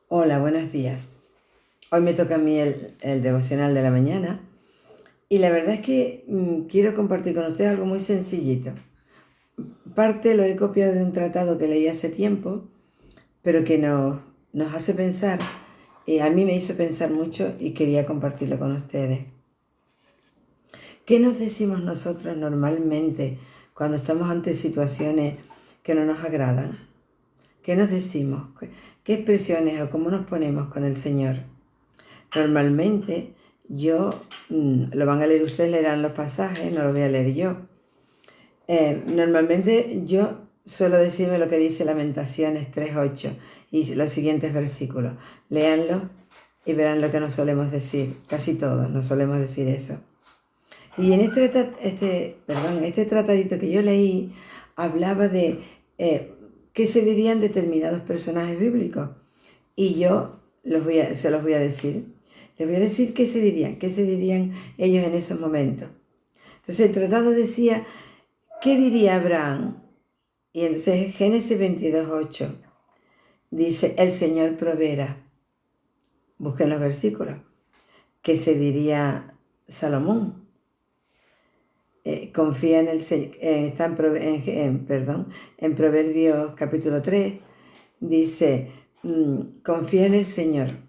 Hola, buenos días. Hoy me toca a mí el devocional de la mañana y la verdad es que quiero compartir con ustedes algo muy sencillito. Parte lo he copiado de un tratado que leí hace tiempo, pero que nos hace pensar, a mí me hizo pensar mucho y quería compartirlo con ustedes. ¿Qué nos decimos nosotros normalmente cuando estamos ante situaciones que no nos agradan? ¿Qué nos decimos? ¿Qué expresiones o cómo nos ponemos con el Señor? Normalmente lo van a leer ustedes, leerán los pasajes, no lo voy a leer yo. Normalmente yo suelo decirme lo que dice Lamentaciones 3:8 y los siguientes versículos. Léanlo y verán lo que nos solemos decir. Casi todos nos solemos decir eso. Y en este tratadito que yo leí hablaba de qué se dirían determinados personajes bíblicos. Y yo se los voy a decir. Les voy a decir qué se dirían ellos en esos momentos. Entonces el tratado decía, ¿qué diría Abraham? Y entonces Génesis 22:8 dice, el Señor proveerá. Busquen los versículos. ¿Qué se diría Salomón? Confía en el Señor. Está en Proverbios capítulo 3. Dice, confía en el Señor.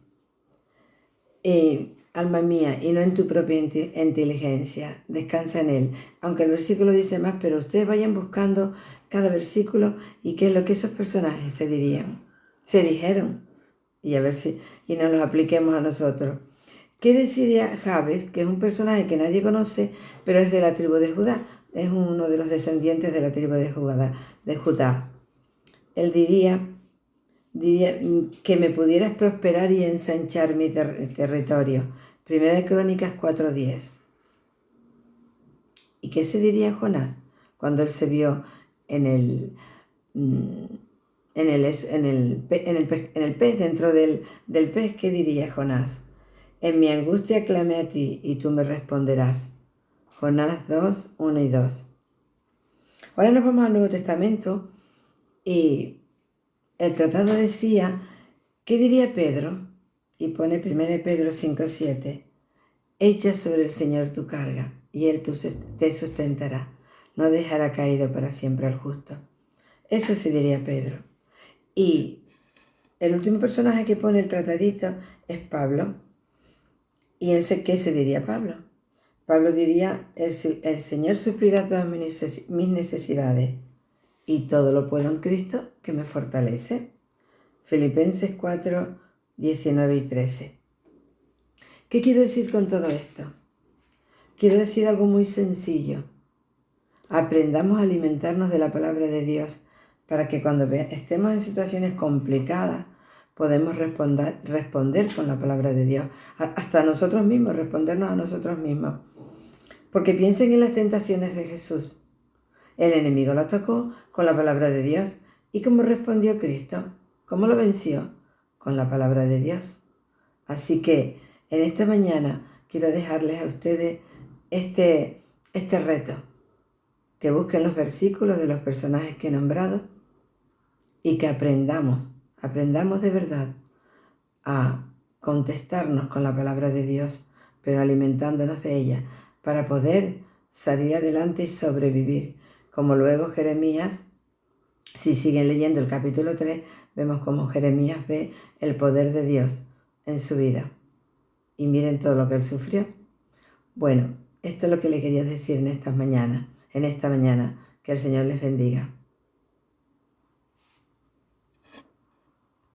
Alma mía, y no en tu propia inteligencia, descansa en Él. Aunque el versículo dice más, pero ustedes vayan buscando cada versículo y qué es lo que esos personajes se dijeron, y a ver si, y nos los apliquemos a nosotros. ¿Qué deciría Jabes, que es un personaje que nadie conoce, pero es de la tribu de Judá? Es uno de los descendientes de la tribu de Judá. Él diría que me pudieras prosperar y ensanchar mi territorio. Primera de Crónicas 4:10. ¿Y qué se diría Jonás cuando él se vio en el pez, dentro del pez? ¿Qué diría Jonás? En mi angustia clamé a ti y tú me responderás. Jonás 2:1 y 2. Ahora nos vamos al Nuevo Testamento y el tratado decía, ¿qué diría Pedro? Y pone 1 Pedro 5:7. Echa sobre el Señor tu carga, y Él te sustentará. No dejará caído para siempre al justo. Eso sí diría Pedro. Y el último personaje que pone el tratadito es Pablo. ¿Y qué se diría Pablo? Pablo diría, el Señor suplirá todas mis necesidades, y todo lo puedo en Cristo que me fortalece. Filipenses 4:19 y 13. ¿Qué quiero decir con todo esto? Quiero decir algo muy sencillo. Aprendamos a alimentarnos de la palabra de Dios para que cuando estemos en situaciones complicadas podemos responder con la palabra de Dios. Hasta nosotros mismos, respondernos a nosotros mismos. Porque piensen en las tentaciones de Jesús. El enemigo lo atacó con la palabra de Dios. ¿Y cómo respondió Cristo? ¿Cómo lo venció? Con la palabra de Dios. Así que en esta mañana quiero dejarles a ustedes este reto, que busquen los versículos de los personajes que he nombrado y que aprendamos de verdad a contestarnos con la palabra de Dios, pero alimentándonos de ella para poder salir adelante y sobrevivir. Como luego Jeremías, si siguen leyendo el capítulo 3, vemos cómo Jeremías ve el poder de Dios en su vida. Y miren todo lo que él sufrió. Bueno, esto es lo que le quería decir en esta mañana. Que el Señor les bendiga.